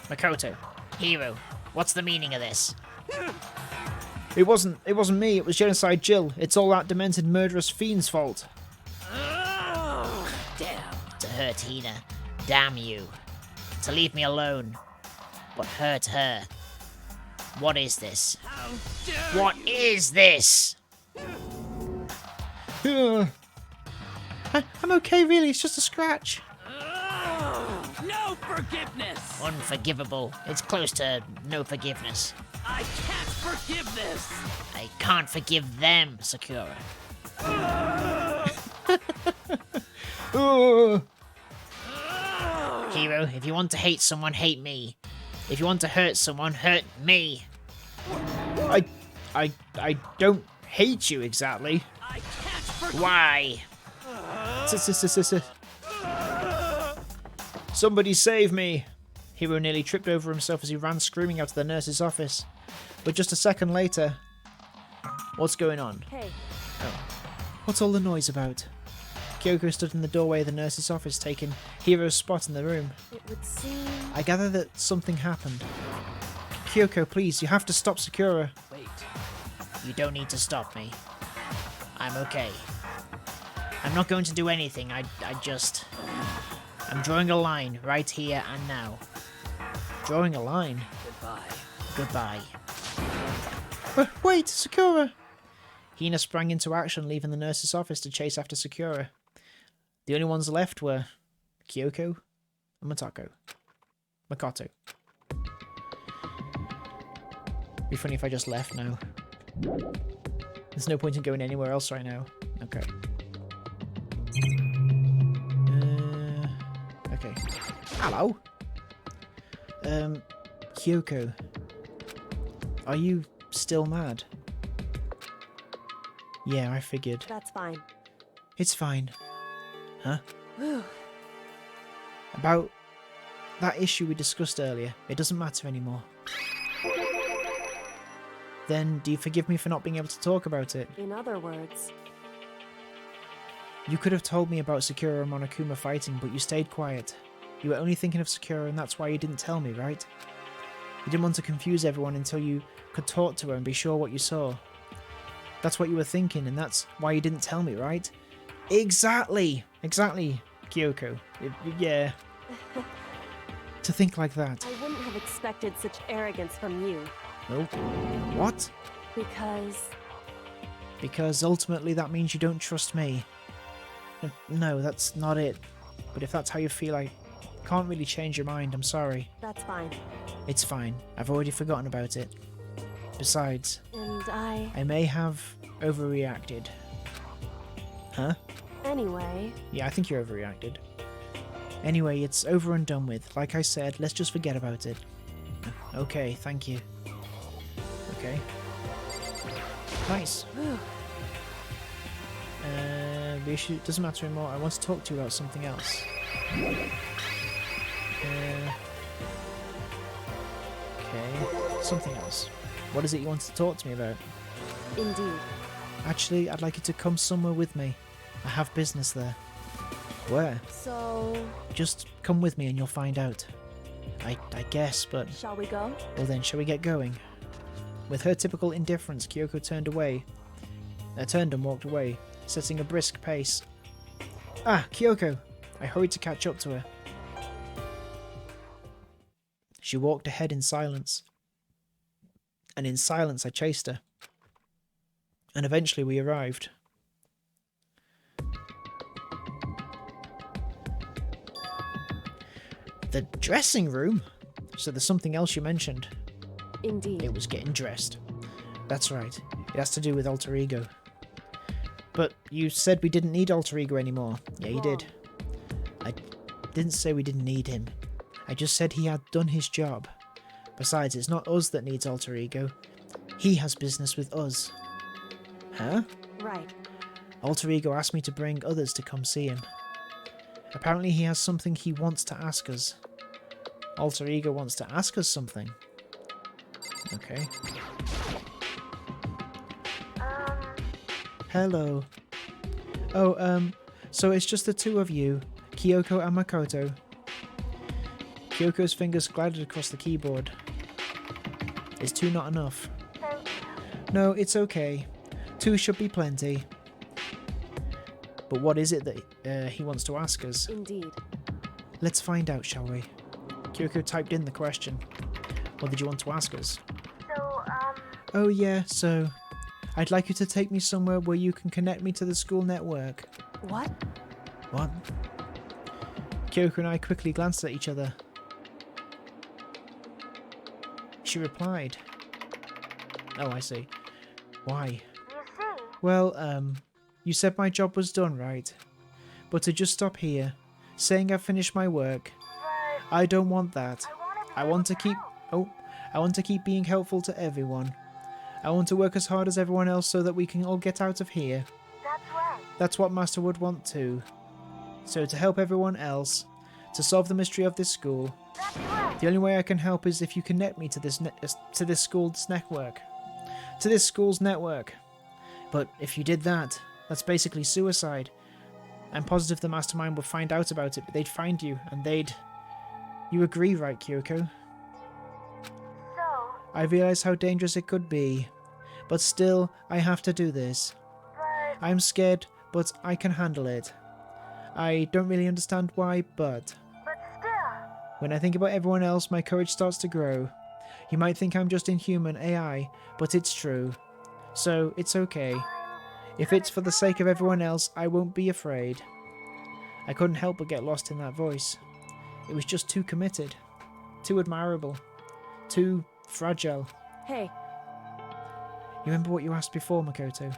Makoto, Hiro, what's the meaning of this? It wasn't me, it was Genocide Jill. It's all that demented murderous fiend's fault. Damn. To hurt Hina. Damn you. To leave me alone. But hurt her. What is this? What is this? I'm okay, really, it's just a scratch. No forgiveness! Unforgivable. It's close to no forgiveness. I can't forgive this! I can't forgive them, Sakura. Hiro, if you want to hate someone, hate me. If you want to hurt someone, hurt me. I don't hate you exactly. I can't forgive. Why? Somebody save me! Hiro nearly tripped over himself as he ran screaming out of the nurse's office. But just a second later... What's going on? Hey, What's all the noise about? Kyoko stood in the doorway of the nurse's office, taking Hiro's spot in the room. It would seem... I gather that something happened. Kyoko, please, you have to stop Sakura. Wait. You don't need to stop me. I'm okay. I'm not going to do anything. I'm drawing a line right here and now. Drawing a line. Goodbye. Goodbye. Wait, Sakura! Hina sprang into action, leaving the nurse's office to chase after Sakura. The only ones left were Kyoko and Makoto. Be funny if I just left now. There's no point in going anywhere else right now. Okay. Okay. Hello. Kyoko. Are you still mad? Yeah, I figured. That's fine. It's fine. Huh? About that issue we discussed earlier. It doesn't matter anymore. Then, do you forgive me for not being able to talk about it? In other words, You could have told me about Sakura and Monokuma fighting, but you stayed quiet. You were only thinking of Sakura, and that's why you didn't tell me, right? You didn't want to confuse everyone until you could talk to her and be sure what you saw. That's what you were thinking, and that's why you didn't tell me, right? Exactly! Exactly, Kyoko. Yeah. To think like that. I wouldn't have expected such arrogance from you. Nope. What? Because ultimately that means you don't trust me. No, that's not it. But if that's how you feel, I can't really change your mind, I'm sorry. That's fine. It's fine. I've already forgotten about it. Besides, And I may have overreacted. Huh? Anyway, Yeah, I think you overreacted. Anyway, it's over and done with. Like I said, let's just forget about it. Okay, thank you. Okay. Nice. The issue doesn't matter anymore. I want to talk to you about something else. Okay, something else. What is it you want to talk to me about? indeed. Actually, I'd like you to come somewhere with me. I have business there. Where? So, Just come with me and you'll find out. I guess, but... shall we go? Well then, shall we get going? With her typical indifference, Kyoko turned and walked away, setting a brisk pace. Ah, Kyoko! I hurried to catch up to her. She walked ahead in silence. And in silence I chased her. And eventually we arrived. The dressing room? So there's something else you mentioned. Indeed. It was getting dressed. That's right. It has to do with alter ego. But you said we didn't need alter ego anymore. Yeah, you did. I didn't say we didn't need him. I just said he had done his job. Besides, it's not us that needs alter ego. He has business with us. Huh? Right. Alter ego asked me to bring others to come see him. Apparently he has something he wants to ask us. Alter ego wants to ask us something. Okay. Hello. Oh, so it's just the two of you, Kyoko and Makoto. Kyoko's fingers glided across the keyboard. Is two not enough? No, it's okay. Two should be plenty. But what is it that he wants to ask us? Indeed. Let's find out, shall we? Kyoko typed in the question. What did you want to ask us? Oh yeah, so... I'd like you to take me somewhere where you can connect me to the school network. What? What? Kyoko and I quickly glanced at each other. She replied. Oh, I see. Why? Well, you said my job was done, right? But to just stop here, saying I've finished my work, I don't want that. I want to keep being helpful to everyone. I want to work as hard as everyone else so that we can all get out of here. That's what Master would want too. So to help everyone else, to solve the mystery of this school, the only way I can help is if you connect me to this school's network. To this school's network. But if you did that, that's basically suicide. I'm positive the mastermind would find out about it, but they'd find you, and they'd... You agree, right, Kyoko? I realize how dangerous it could be, but still, I have to do this. I'm scared, but I can handle it. I don't really understand why, but... When I think about everyone else, my courage starts to grow. You might think I'm just inhuman AI, but it's true. So, it's okay. If it's for the sake of everyone else, I won't be afraid. I couldn't help but get lost in that voice. It was just too committed. Too admirable. Too fragile. Hey, You remember what you asked before, Makoto?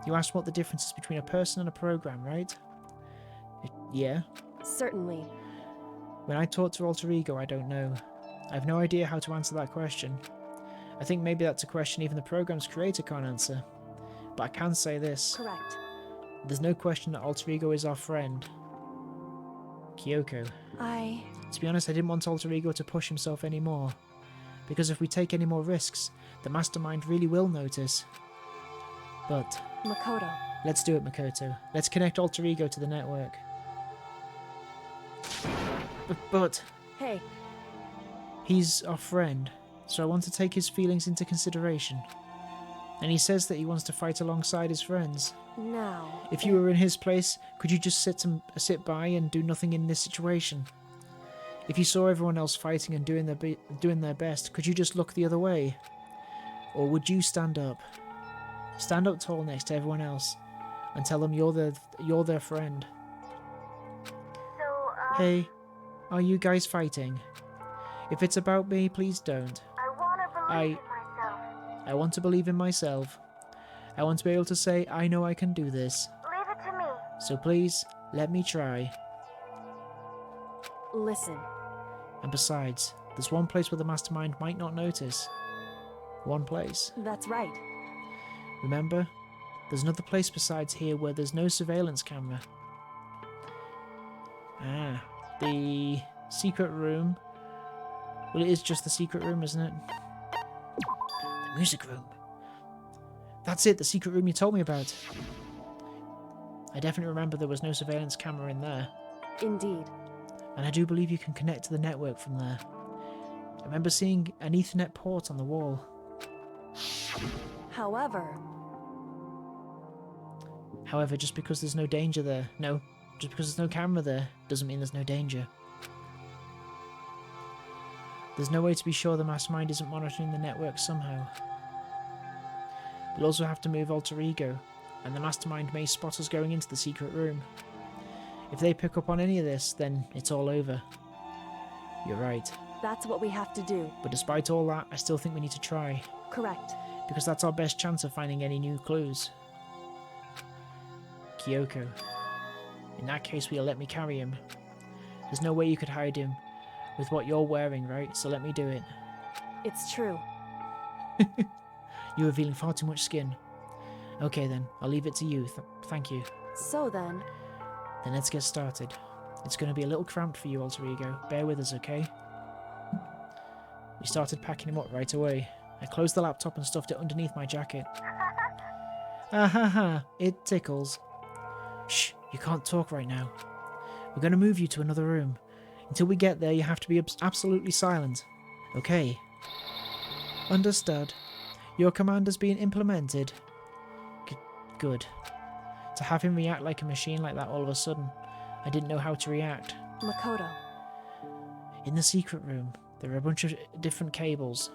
You asked what the difference is between a person and a program, right? Yeah. certainly. When I talk to Alter Ego, I don't know. I have no idea how to answer that question. I think maybe that's a question even the program's creator can't answer. But I can say this. Correct. There's no question that Alter Ego is our friend. Kyoko. To be honest, I didn't want Alter Ego to push himself anymore. Because if we take any more risks, the Mastermind really will notice. But Makoto. let's do it, Makoto. Let's connect Alter Ego to the network. But Hey, he's our friend, so I want to take his feelings into consideration. And he says that he wants to fight alongside his friends. now. If you were in his place, could you just sit by and do nothing in this situation? If you saw everyone else fighting and doing their best, could you just look the other way? Or would you stand up? Stand up tall next to everyone else and tell them you're their friend. Hey, are you guys fighting? If it's about me, please don't. I want to believe in myself. I want to be able to say, I know I can do this. Leave it to me. So please, let me try. Listen. And besides, there's one place where the Mastermind might not notice. One place. That's right. Remember? There's another place besides here where there's no surveillance camera. Ah, the secret room. Well, it is just the secret room, isn't it? The music room. That's it, the secret room you told me about. I definitely remember there was no surveillance camera in there. Indeed. And I do believe you can connect to the network from there. I remember seeing an Ethernet port on the wall. However, just because there's no danger there, no, just because there's no camera there, doesn't mean there's no danger. There's no way to be sure the Mastermind isn't monitoring the network somehow. We'll also have to move Alter Ego, and the Mastermind may spot us going into the secret room. If they pick up on any of this, then it's all over. You're right. That's what we have to do. But despite all that, I still think we need to try. Correct. Because that's our best chance of finding any new clues. Kyoko. In that case, will you let me carry him? There's no way you could hide him with what you're wearing, right? So let me do it. It's true. You're revealing far too much skin. Okay then, I'll leave it to you. Thank you. So then, Then let's get started. It's going to be a little cramped for you, Alter Ego. Bear with us, okay? We started packing him up right away. I closed the laptop and stuffed it underneath my jacket. Ah ha ha, it tickles. Shh, you can't talk right now. We're going to move you to another room. Until we get there, you have to be absolutely silent. Okay. Understood. Your command has been implemented. Good. To have him react like a machine like that all of a sudden, I didn't know how to react. Makoto. In the secret room, there are a bunch of different cables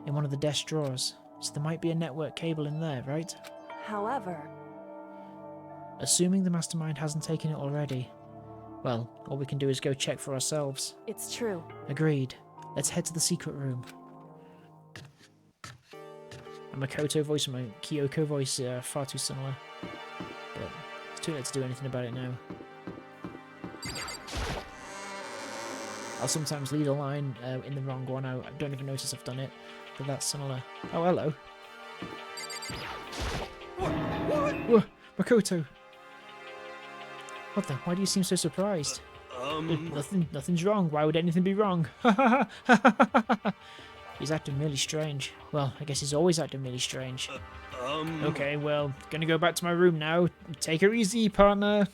in one of the desk drawers, so there might be a network cable in there, right? However, Assuming the Mastermind hasn't taken it already, well, all we can do is go check for ourselves. it's true. Agreed. Let's head to the secret room. And Makoto voice and my Kyoko voice are far too similar. But it's too late to do anything about it now. I'll sometimes lead a line in the wrong one. I don't even notice I've done it, but that's similar. Oh, hello. Whoa, Makoto! What the? Why do you seem so surprised? Nothing's wrong. Why would anything be wrong? He's acting really strange. Well, I guess he's always acting really strange. Okay, well, gonna go back to my room now. Take her easy, partner.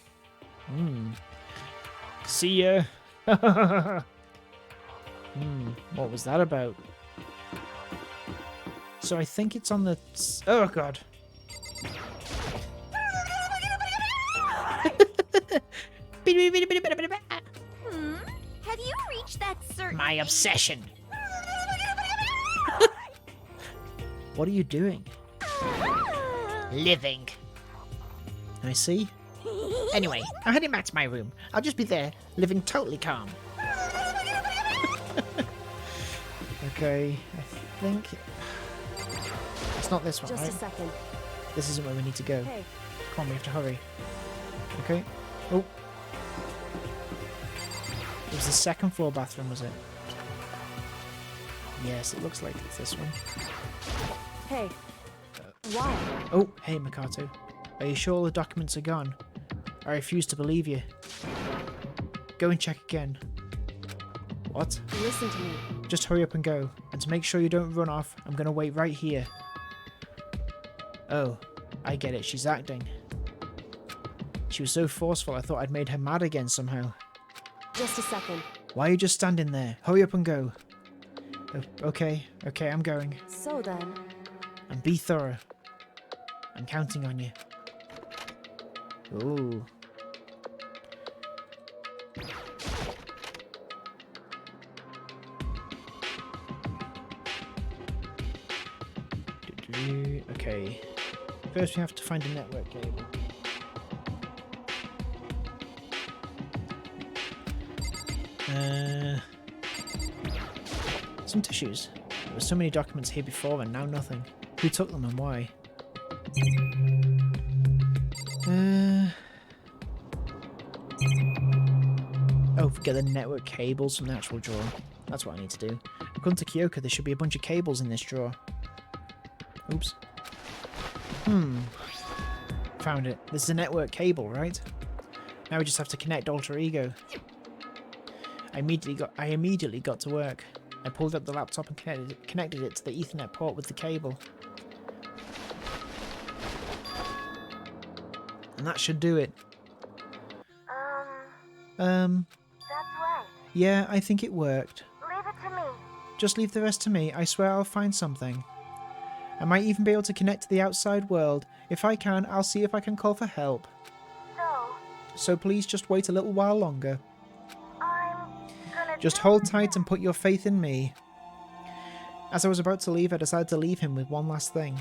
See ya. What was that about? So I think it's on the... Oh, God. Have you reached that certain... My obsession. What are you doing? Living. I see. Anyway, I'm heading back to my room. I'll just be there, living totally calm. Okay, I think... It's not this one, Just right? a second. This isn't where we need to go. Hey, Come on, we have to hurry. Okay. Oh. It was the second floor bathroom, was it? Yes, it looks like it's this one. hey. Why? Oh, hey, Makato. Are you sure all the documents are gone? I refuse to believe you. Go and check again. What? Listen to me. Just hurry up and go. And to make sure you don't run off, I'm gonna wait right here. Oh, I get it. She's acting. She was so forceful I thought I'd made her mad again somehow. Just a second. Why are you just standing there? Hurry up and go. Oh, okay, I'm going. So then, And be thorough. I'm counting on you. Ooh. Okay. First we have to find a network cable. Some tissues. There were so many documents here before and now nothing. Who took them and why? Oh, forget the network cables from the actual drawer. That's what I need to do. According to Kyoko, there should be a bunch of cables in this drawer. Oops. Found it. This is a network cable, right? Now we just have to connect Alter Ego. I immediately got to work. I pulled up the laptop and connected it to the Ethernet port with the cable. And that should do it. That's right. Yeah, I think it worked. Leave it to me. Just leave the rest to me. I swear I'll find something. I might even be able to connect to the outside world. If I can, I'll see if I can call for help. So please just wait a little while longer. I'm gonna Just hold tight and put your faith in me. As I was about to leave, I decided to leave him with one last thing.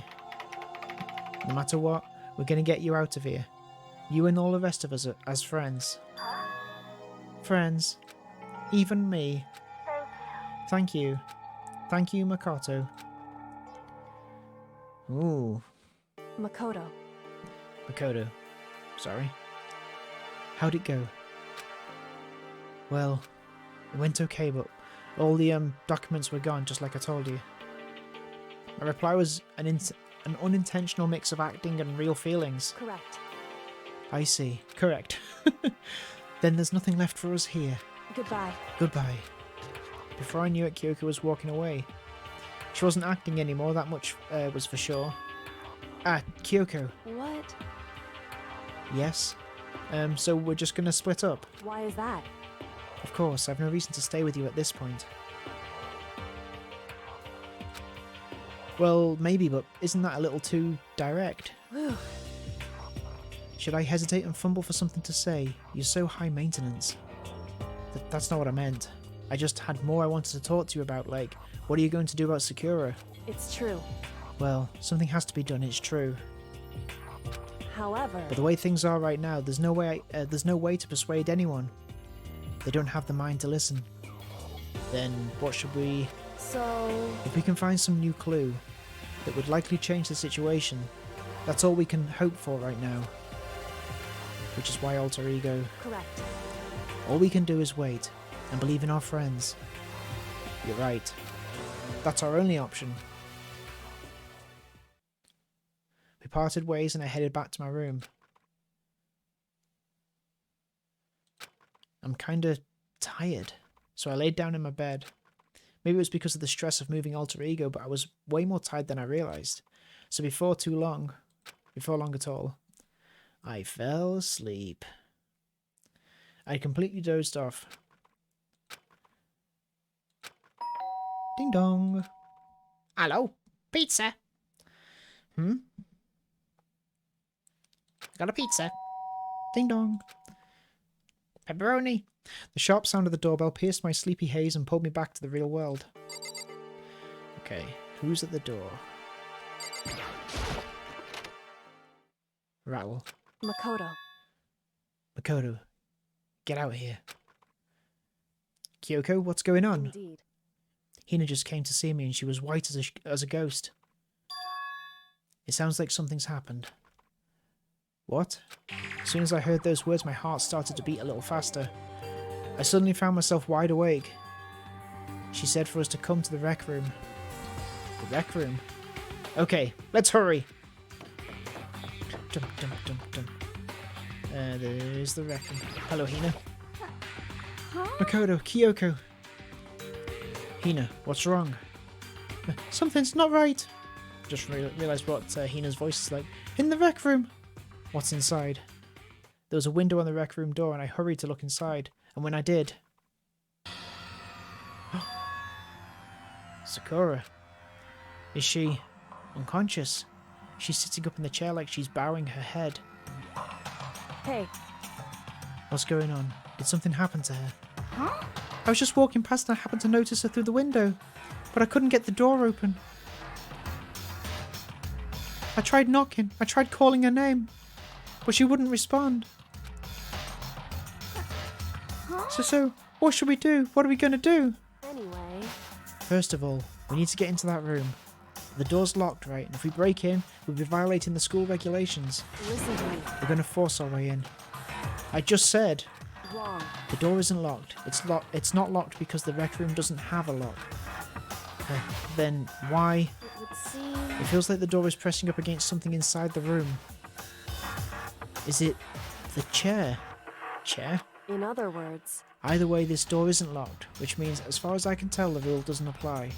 No matter what, we're gonna get you out of here. You and all the rest of us as friends. Friends. Even me. Thank you. Thank you, Makoto. Ooh. Makoto. Makoto. Sorry. How'd it go? Well, it went okay, but all the documents were gone, just like I told you. My reply was an unintentional mix of acting and real feelings. Correct. I see. Correct. Then there's nothing left for us here. Goodbye. Goodbye. Before I knew it, Kyoko was walking away. She wasn't acting anymore, that much was for sure. Ah, Kyoko. What? Yes? So we're just gonna split up? Why is that? Of course, I've no reason to stay with you at this point. Well, maybe, but isn't that a little too direct? Whew. Should I hesitate and fumble for something to say? You're so high maintenance. That's not what I meant. I just had more I wanted to talk to you about, like, what are you going to do about Sakura? It's true. Well, something has to be done, it's true. However, But the way things are right now, there's no way to persuade anyone. They don't have the mind to listen. Then what should we... so If we can find some new clue that would likely change the situation, that's all we can hope for right now. Which is why Alter Ego. correct. All we can do is wait and believe in our friends. You're right. That's our only option. We parted ways and I headed back to my room. I'm kinda tired, so I laid down in my bed. Maybe it was because of the stress of moving Alter Ego, but I was way more tired than I realised. So before long at all, I fell asleep. I completely dozed off. Ding dong. Hello? Pizza? Got a pizza. Ding dong. Pepperoni. The sharp sound of the doorbell pierced my sleepy haze and pulled me back to the real world. Okay, who's at the door? Rattle. Makoto. Makoto, get out here. Kyoko, what's going on? Indeed. Hina just came to see me and she was white as a ghost. It sounds like something's happened. What? As soon as I heard those words, my heart started to beat a little faster. I suddenly found myself wide awake. She said for us to come to the rec room. The rec room? Okay, let's hurry. Dum, dum, dum, dum. There's the rec room. Hello, Hina. Makoto, Kyoko. Hina, what's wrong? Something's not right. Just realised what Hina's voice is like. In the rec room. What's inside? There was a window on the rec room door and I hurried to look inside. And when I did... Sakura. Is she unconscious? She's sitting up in the chair like she's bowing her head. Hey, What's going on? Did something happen to her? Huh? I was just walking past and I happened to notice her through the window. But I couldn't get the door open. I tried knocking. I tried calling her name. But she wouldn't respond. So, what should we do? What are we going to do? anyway. First of all, we need to get into that room. The door's locked, right? And if we break in, we'll be violating the school regulations. Listen to me. We're going to force our way in. I just said, Wrong. the door isn't locked. It's not locked because the rec room doesn't have a lock. Then why? It would seem... It feels like the door is pressing up against something inside the room. Is it the chair? Chair? In other words, Either way, this door isn't locked, which means, as far as I can tell, the rule doesn't apply.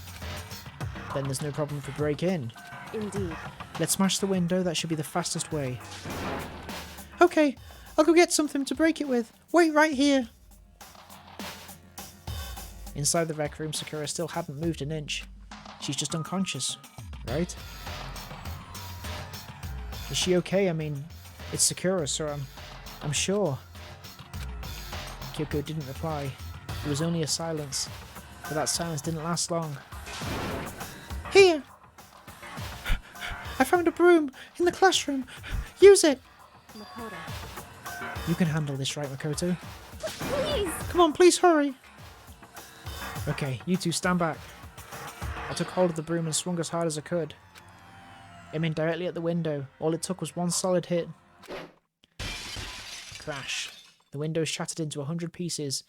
Then there's no problem to break in. indeed. Let's smash the window, that should be the fastest way. Okay, I'll go get something to break it with. Wait right here. Inside the rec room, Sakura still hadn't moved an inch. She's just unconscious, right? Is she okay? I mean, it's Sakura, so I'm sure. Kyoko didn't reply. It was only a silence, but that silence didn't last long. Here! I found a broom in the classroom. Use it! Makoto. You can handle this, right, Makoto? Please! Come on, please hurry! Okay, you two stand back. I took hold of the broom and swung as hard as I could. Aiming directly at the window. All it took was one solid hit. Crash. The window shattered into 100 pieces,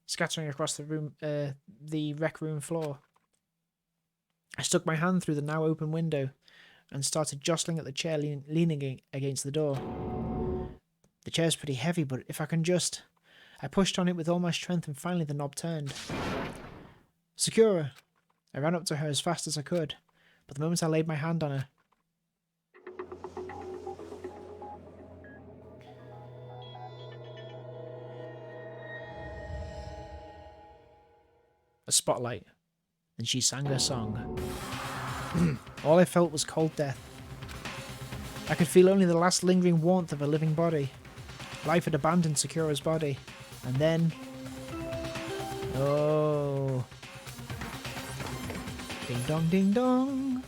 scattering across the rec room floor. I stuck my hand through the now open window and started jostling at the chair leaning against the door. The chair's pretty heavy, but if I can just... I pushed on it with all my strength and finally the knob turned. Sakura! I ran up to her as fast as I could, but the moment I laid my hand on her... a spotlight, and she sang her song. All I felt was cold death. I could feel only the last lingering warmth of a living body. Life had abandoned Sakura's body, and then... oh... ding dong ding dong!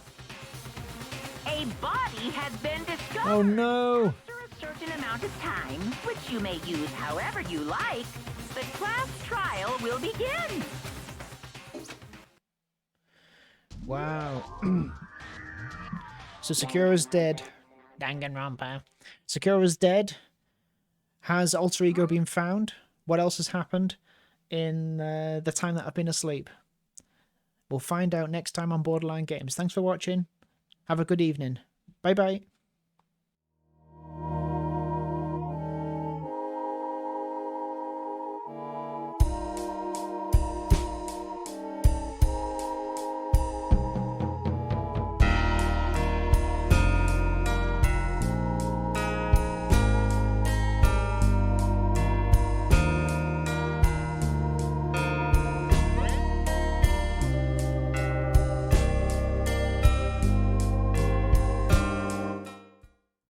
A body has been discovered. Oh no! After a certain amount of time, which you may use however you like, the class trial will begin. Wow. So Sakura's dead. Danganronpa. Sakura's dead. Has Alter Ego been found? What else has happened in the time that I've been asleep? We'll find out next time on Borderline Games. Thanks for watching. Have a good evening. Bye bye.